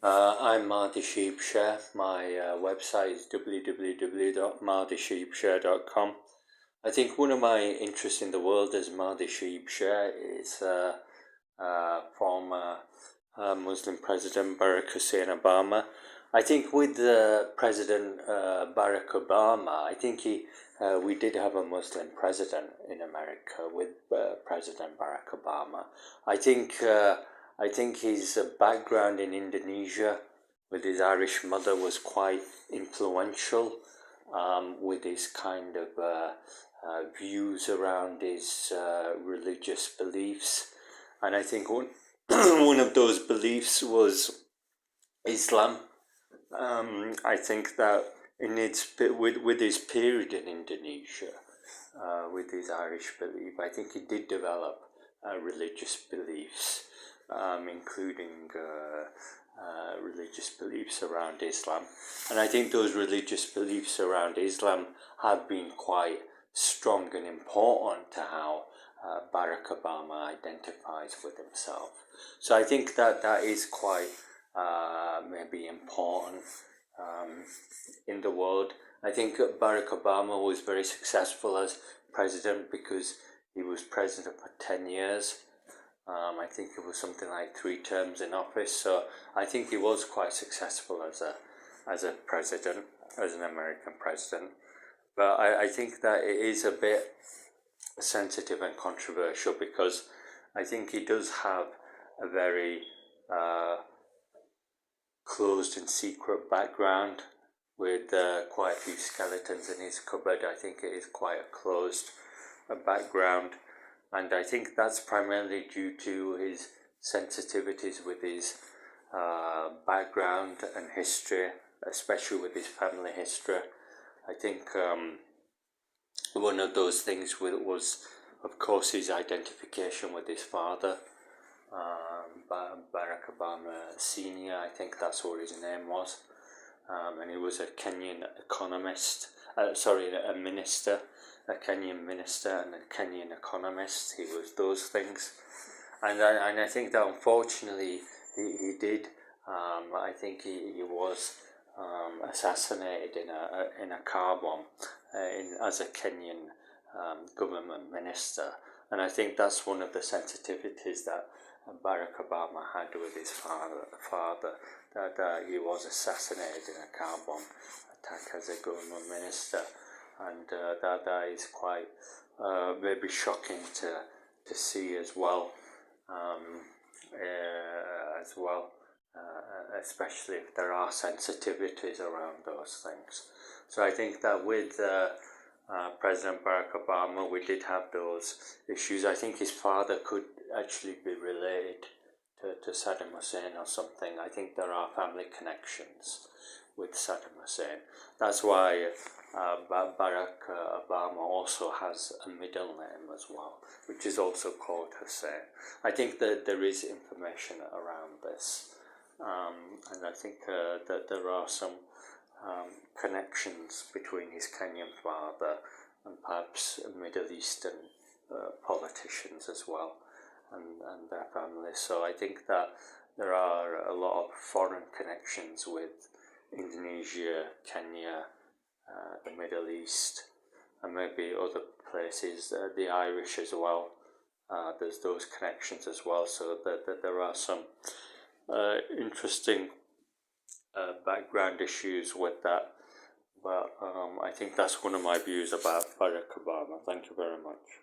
I'm Mahdi Shaheeb Sher. My website is www.mahdishaheebsher.com. I think one of my interests in the world as Mahdi Shaheeb Sher is former Muslim President Barack Hussein Obama. I think with President Barack Obama, I think we did have a Muslim president in America with President Barack Obama. I think his background in Indonesia with his Irish mother was quite influential with his kind of views around his religious beliefs. And I think one of those beliefs was Islam. I think that with his period in Indonesia, with his Irish belief, I think he did develop religious beliefs, including religious beliefs around Islam. And I think those religious beliefs around Islam have been quite strong and important to how Barack Obama identifies with himself. So I think that is quite maybe important in the world. I think Barack Obama was very successful as president because he was president for 10 years. I think it was something like 3 terms in office. So I think he was quite successful as a president, as an American president. But I think that it is a bit sensitive and controversial because I think he does have a very closed and secret background with quite a few skeletons in his cupboard. I think it is quite a closed background, and I think that's primarily due to his sensitivities with his background and history, especially with his family history. I think one of those things was, of course, his identification with his father, Barack Obama Sr., I think that's what his name was. And he was a Kenyan economist, a minister, a Kenyan minister and a Kenyan economist. He was those things. And I think that unfortunately he did. I think he was assassinated in a car bomb as a Kenyan government minister. And I think that's one of the sensitivities that Barack Obama had with his father that he was assassinated in a car bomb attack as a government minister, and that is quite maybe shocking to see as well, especially if there are sensitivities around those things. So I think that with President Barack Obama, we did have those issues. I think his father could actually be related to Saddam Hussein or something. I think there are family connections with Saddam Hussein. That's why Barack Obama also has a middle name as well, which is also called Hussein. I think that there is information around this, and I think that there are some connections between his Kenyan father and perhaps Middle Eastern politicians as well, and their families. So I think that there are a lot of foreign connections with Indonesia, Kenya, the Middle East, and maybe other places, the Irish as well. There's those connections as well, so that there are some interesting background issues with that. But I think that's one of my views about Barack Obama. Thank you very much.